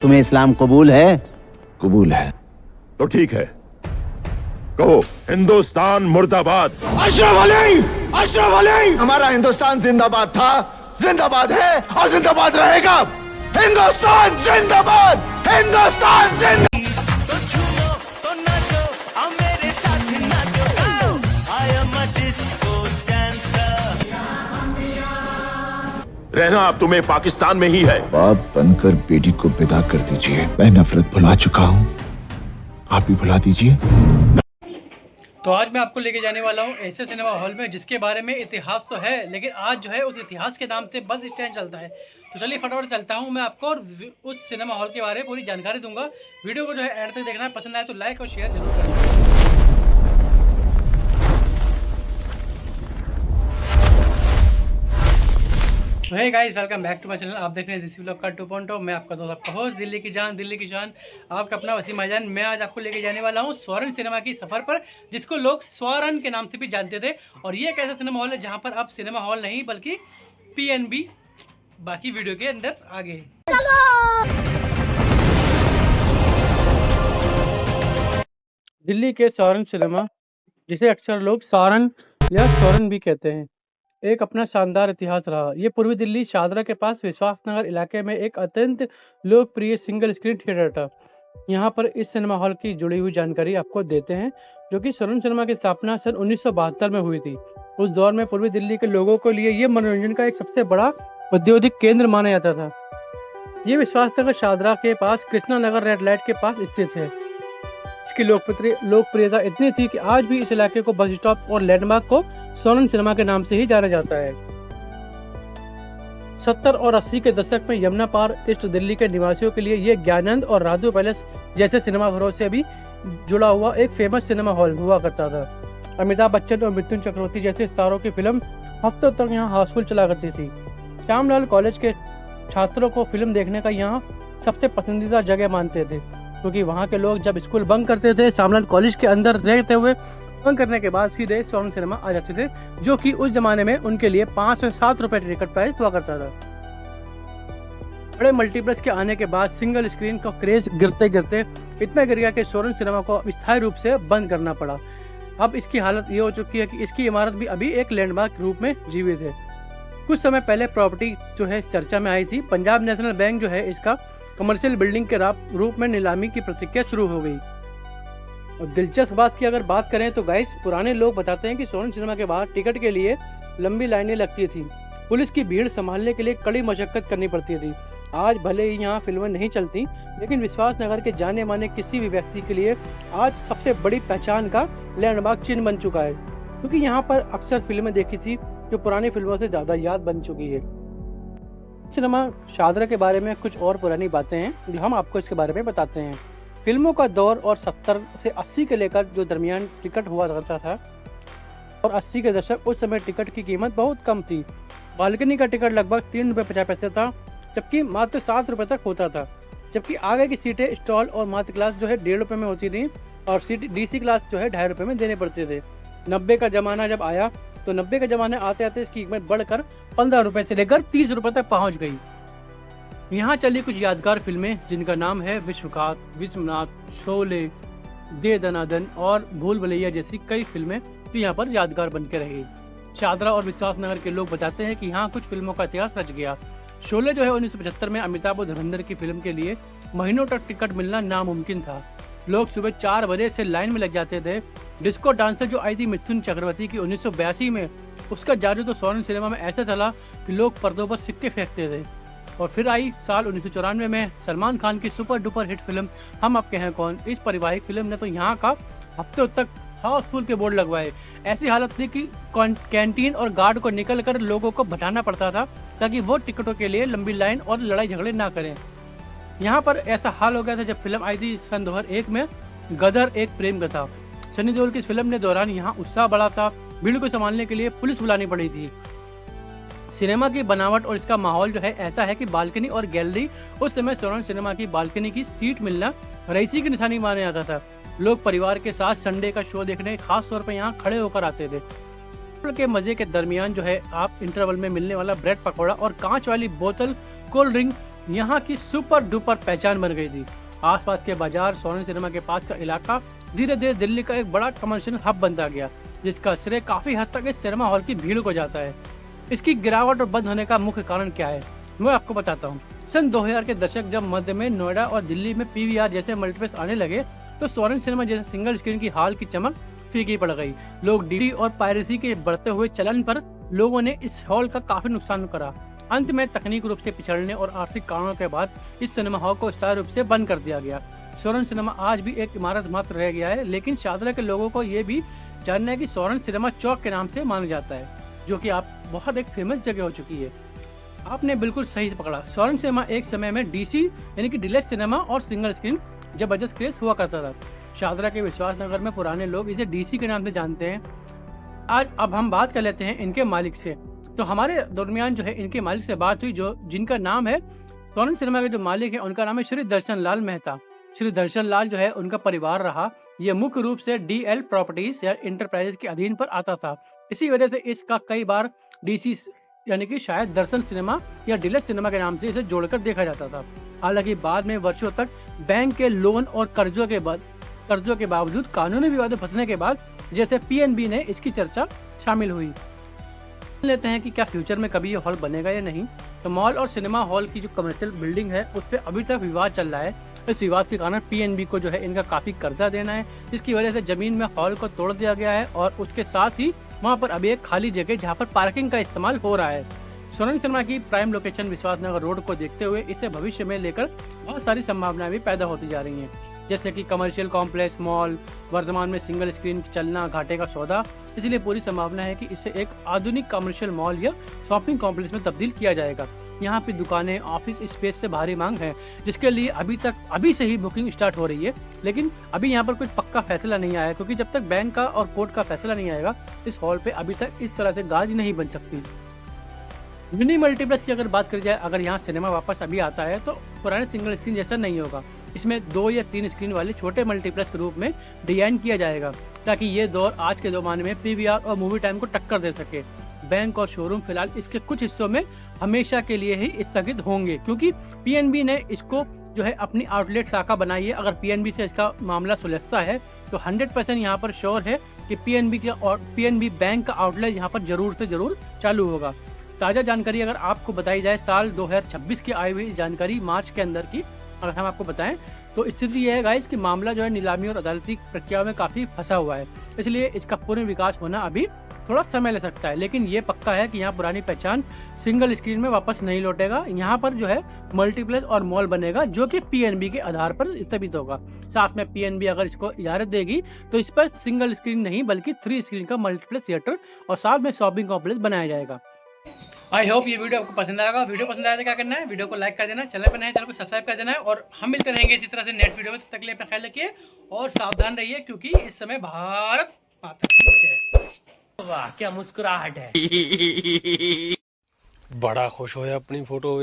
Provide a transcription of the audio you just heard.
तुम्हें इस्लाम कबूल है? कबूल है। तो ठीक है, कहो हिंदुस्तान मुर्दाबाद। अशरफ अली, अशरफ अली। हमारा हिंदुस्तान जिंदाबाद था, जिंदाबाद है और जिंदाबाद रहेगा। हिंदुस्तान जिंदाबाद, हिंदुस्तान जिंदाबाद। रहना अब तुम्हें पाकिस्तान में ही है। बाप बनकर बेटी को विदा कर दीजिए। मैं नफरत भुला चुका हूँ, आप भी भुला दीजिए। तो आज मैं आपको लेके जाने वाला हूँ ऐसे सिनेमा हॉल में जिसके बारे में इतिहास तो है, लेकिन आज जो है उस इतिहास के नाम से बस स्टैंड चलता है। तो चलिए फटाफट चलता हूँ मैं आपको और उस सिनेमा हॉल के बारे में पूरी जानकारी दूंगा। वीडियो को जो है एंड तक देखना है, पसंद आए तो लाइक और शेयर जरूर करें। तो hey guys, welcome back to my channel. आप देख रहे हैं दिस व्लॉग का 2.0। मैं आपका दोस्त, आपका होस्ट, दिल्ली की जान, दिल्ली की शान, आपका अपना वसीम भाईजान। मैं आज आपको लेके जाने वाला हूँ स्वर्ण सिनेमा की सफ़र पर, जिसको लोग स्वर्ण के नाम से भी जानते थे। और ये एक ऐसा सिनेमा हॉल है जहाँ पर अब सिनेमा हॉल नहीं बल्कि PNB, बाकी वीडियो के अंदर आगे। दिल्ली के स्वर्ण सिनेमा, जिसे अक्सर लोग सारन या स्वर्ण भी कहते हैं, एक अपना शानदार इतिहास रहा। ये पूर्वी दिल्ली शादरा के पास विश्वास नगर इलाके में एक अत्यंत लोकप्रिय सिंगल स्क्रीन थिएटर था। यहाँ पर इस सिनेमा हॉल की जुड़ी हुई जानकारी आपको देते हैं, जो कि स्वर्ण सिनेमा की स्थापना सन 1972 में हुई थी। उस दौर में पूर्वी दिल्ली के लोगों के लिए ये मनोरंजन का एक सबसे बड़ा औद्योगिक केंद्र माना जाता था। ये विश्वास नगर शादरा के पास कृष्णा नगर रेड लाइट के पास स्थित है। इसकी लोकप्रियता इतनी थी कि आज भी इस इलाके को बस स्टॉप और लैंडमार्क को स्वर्ण सिनेमा के नाम से ही जाना जाता है। 70 और 80 के दशक में यमुना पार ईस्ट दिल्ली के निवासियों के लिए ये ज्ञानंद और राधु पैलेस जैसे सिनेमा घरों से भी जुड़ा हुआ एक फेमस सिनेमा हॉल हुआ करता था। अमिताभ बच्चन और मिथुन चक्रवर्ती जैसे स्टारों की फिल्म हफ्तों तक यहाँ हाउसफुल चला करती थी। श्यामलाल कॉलेज के छात्रों को फिल्म देखने का यहाँ सबसे पसंदीदा जगह मानते थे, क्योंकि वहाँ के लोग जब स्कूल बंक करते थे, श्यामलाल कॉलेज के अंदर रहते हुए बंक करने के बाद सीधे स्वर्ण सिनेमा आ जाते थे, जो कि उस जमाने में उनके लिए 5 से 7 रुपए टिकट प्राइस हुआ करता था। बड़े मल्टीप्लेक्स के आने के बाद सिंगल स्क्रीन का क्रेज गिरते गिरते इतना गिर गया कि स्वर्ण सिनेमा को स्थायी रूप से बंद करना पड़ा। अब इसकी हालत ये हो चुकी है कि इसकी इमारत भी अभी एक लैंडमार्क रूप में जीवित है। कुछ समय पहले प्रॉपर्टी जो है चर्चा में आई थी। पंजाब नेशनल बैंक जो है इसका कमर्शियल बिल्डिंग के रूप में नीलामी की प्रक्रिया शुरू हो गई। और दिलचस्प बात की अगर बात करें तो गाइस, पुराने लोग बताते हैं कि स्वर्ण सिनेमा के बाहर टिकट के लिए लंबी लाइनें लगती थी। पुलिस की भीड़ संभालने के लिए कड़ी मशक्कत करनी पड़ती थी। आज भले ही यहाँ फिल्में नहीं चलती, लेकिन विश्वास नगर के जाने माने किसी भी व्यक्ति के लिए आज सबसे बड़ी पहचान का लैंडमार्क चिन्ह बन चुका है, क्योंकि यहाँ पर अक्सर फिल्में देखी थी जो पुरानी फिल्मों से ज्यादा याद बन चुकी है। सिनेमा शादरा के बारे में कुछ और पुरानी बातें हैं जो हम आपको इसके बारे में बताते हैं। फिल्मों का दौर और 70 से 80 के लेकर जो दरमियान टिकट हुआ करता था, और 80 के दशक, उस समय टिकट की कीमत बहुत कम थी। बालकनी का टिकट लगभग 3 रुपये 50 पैसे था, जबकि मात्र 7 रुपये तक होता था। जबकि आगे की सीटें स्टॉल और मात्र क्लास जो है 1.5 रुपये में होती थी, और सीट DC क्लास जो है 2.5 रुपये में देने पड़ते थे। 90 का जमाना जब आया तो 90 के जमाने आते आते इसकी कीमत बढ़कर 15 रुपये से लेकर 30 रुपये तक पहुंच गई। यहाँ चली कुछ यादगार फिल्में जिनका नाम है विश्वघात, विश्वनाथ, शोले, दे दनादन और भूल भुलैया जैसी कई फिल्में जो यहाँ पर यादगार बन के रही। शादरा और विश्वास नगर के लोग बताते हैं कि यहाँ कुछ फिल्मों का इतिहास रच गया। शोले जो है 1975 में अमिताभ और धर्मेंद्र की फिल्म के लिए महीनों तक टिकट मिलना नामुमकिन था। लोग सुबह 4 बजे से लाइन में लग जाते थे। डिस्को डांसर जो आई थी मिथुन चक्रवर्ती की 1982 में, उसका जादू तो स्वर्ण सिनेमा में ऐसा चला कि लोग पर्दों पर सिक्के फेंकते थे। और फिर आई साल 1994 में सलमान खान की सुपर डुपर हिट फिल्म हम आपके हैं कौन। इस पारिवारिक फिल्म ने तो यहाँ का हफ्तों तक हाउसफुल के बोर्ड लगवाए। ऐसी हालत थी कि कैंटीन और गार्ड को निकल कर लोगों को भटाना पड़ता था, ताकि वो टिकटों के लिए लंबी लाइन और लड़ाई झगड़े ना करें। यहाँ पर ऐसा हाल हो गया था जब फिल्म आई थी सन 2001 में, गदर एक प्रेम कथा। सनी देओल की इस फिल्म ने दौरान यहाँ उत्साह बढ़ा था। भीड़ को संभालने के लिए पुलिस बुलानी पड़ी थी। सिनेमा की बनावट और इसका माहौल जो है ऐसा है कि बालकनी और गैलरी, उस समय स्वर्ण सिनेमा की बालकनी की सीट मिलना रईसी की निशानी माना जाता था। लोग परिवार के साथ संडे का शो देखने खास तौर पर यहाँ खड़े होकर आते थे। के मजे के दरमियान जो है आप इंटरवल में मिलने वाला ब्रेड पकौड़ा और कांच वाली बोतल कोल्ड ड्रिंक यहाँ की सुपर डुपर पहचान बन गई थी। आसपास के बाजार, सोरेन सिनेमा के पास का इलाका धीरे धीरे दिल्ली का एक बड़ा कमर्शियल हब बनता गया, जिसका श्रेय काफी हद तक इस सिनेमा हॉल की भीड़ को जाता है। इसकी गिरावट और बंद होने का मुख्य कारण क्या है, मैं आपको बताता हूँ। सन 2000 के दशक जब मध्य में नोएडा और दिल्ली में पीवीआर जैसे मल्टीप्लेक्स आने लगे, तो सोरेन सिनेमा जैसे सिंगल स्क्रीन की हॉल की चमक फीकी पड़ गई। लोग डीडी और पायरेसी के बढ़ते हुए चलन पर लोगों ने इस हॉल का काफी नुकसान करा। अंत में तकनीक रूप से पिछड़ने और आर्थिक कारणों के बाद इस सिनेमा हॉल को स्थायी रूप से बंद कर दिया गया। सोरेन सिनेमा आज भी एक इमारत मात्र रह गया है, लेकिन शाहदरा के लोगों को ये भी जानना है कि सोरेन सिनेमा चौक के नाम से माना जाता है, जो कि आप बहुत एक फेमस जगह हो चुकी है। आपने बिल्कुल सही पकड़ा। सोरेन सिनेमा एक समय में डीसी यानी कि डिलक्स सिनेमा और सिंगल स्क्रीन जबरदस्त क्रेज हुआ करता था। शाहदरा के विश्वास नगर में पुराने लोग इसे डीसी के नाम से जानते हैं। आज अब हम बात कर लेते हैं इनके मालिक से। तो हमारे दरमियान जो है इनके मालिक से बात हुई, जो जिनका नाम है सोरेन सिनेमा के जो मालिक है उनका नाम है श्री दर्शन लाल मेहता। श्री दर्शन लाल जो है उनका परिवार रहा, ये मुख्य रूप से डीएल प्रॉपर्टीज या इंटरप्राइजेज के अधीन पर आता था। इसी वजह से इसका कई बार डीसी यानी कि शायद दर्शन सिनेमा या डिलक्स सिनेमा के नाम से इसे जोड़कर देखा जाता था। हालांकि बाद में वर्षों तक बैंक के लोन और कर्जों के बावजूद कानूनी विवादों फंसने के बाद जैसे पीएनबी ने इसकी चर्चा शामिल हुई। लेते हैं कि क्या फ्यूचर में कभी ये हॉल बनेगा या नहीं। तो मॉल और सिनेमा हॉल की जो कमर्शियल बिल्डिंग है उस पर अभी तक विवाद चल रहा है। इस विवाद के कारण पीएनबी को जो है इनका काफी कर्जा देना है, जिसकी वजह से जमीन में हॉल को तोड़ दिया गया है और उसके साथ ही वहाँ पर अभी एक खाली जगह जहाँ पर पार्किंग का इस्तेमाल हो रहा है। सोरेन सिनेमा की प्राइम लोकेशन विश्वासनगर रोड को देखते हुए इसे भविष्य में लेकर बहुत सारी संभावनाएं भी पैदा होती जा रही हैं, जैसे कि कमर्शियल कॉम्प्लेक्स, मॉल, वर्तमान में सिंगल स्क्रीन चलना घाटे का सौदा। इसलिए पूरी संभावना है कि इसे एक आधुनिक कमर्शियल मॉल या शॉपिंग कॉम्प्लेक्स में तब्दील किया जाएगा। यहाँ पे दुकानें, ऑफिस स्पेस से भारी मांग है, जिसके लिए अभी से ही बुकिंग स्टार्ट हो रही है। लेकिन अभी यहाँ पर कोई पक्का फैसला नहीं आया, क्योंकि जब तक बैंक का और कोर्ट का फैसला नहीं आएगा इस हॉल पे अभी तक इस तरह से गाज नहीं बन सकती। मिनी मल्टीप्लेक्स की अगर बात करी जाए, अगर यहाँ सिनेमा वापस अभी आता है तो पुराने सिंगल स्क्रीन जैसा नहीं होगा। इसमें 2 या 3 स्क्रीन वाले छोटे मल्टीप्लेक्स के रूप में डिजाइन किया जाएगा, ताकि ये दौर आज के जमाने में पीवीआर और मूवी टाइम को टक्कर दे सके। बैंक और शोरूम फिलहाल इसके कुछ हिस्सों में हमेशा के लिए ही स्थगित होंगे, क्योंकि पीएनबी ने इसको जो है अपनी आउटलेट शाखा बनाई है। अगर पीएनबी से इसका मामला सुलझता है तो 100% यहाँ पर श्योर है कि पीएनबी बैंक का आउटलेट यहाँ पर जरूर से जरूर चालू होगा। ताज़ा जानकारी अगर आपको बताई जाए, साल 2026 की आई हुई जानकारी मार्च के अंदर की अगर हम आपको बताएं, तो स्थिति यह है गाइस कि मामला जो है नीलामी और अदालती प्रक्रिया में काफी फंसा हुआ है। इसलिए इसका पूर्ण विकास होना अभी थोड़ा समय ले सकता है, लेकिन ये पक्का है कि यहाँ पुरानी पहचान सिंगल स्क्रीन में वापस नहीं लौटेगा। यहाँ पर जो है मल्टीप्लेक्स और मॉल बनेगा, जो कि पीएनबी के आधार पर स्थापित होगा। साथ में पीएनबी अगर इसको इजाजत देगी तो इस पर सिंगल स्क्रीन नहीं बल्कि 3 स्क्रीन का मल्टीप्लेक्स थिएटर और साथ में शॉपिंग कॉम्प्लेक्स बनाया जाएगा। आई होप ये वीडियो आपको पसंद आएगा। वीडियो पसंद आया तो क्या करना है, वीडियो को लाइक कर देना, चैनल पर नए चैनल को सब्सक्राइब कर देना है। और हम मिलते रहेंगे इसी तरह से नेक्स्ट वीडियो में। तब तक के लिए अपना ख्याल रखिए और सावधान रहिए, क्योंकि इस समय भारत माता की जय। वाह क्या मुस्कुराहट है। बड़ा खुश होया अपनी फोटो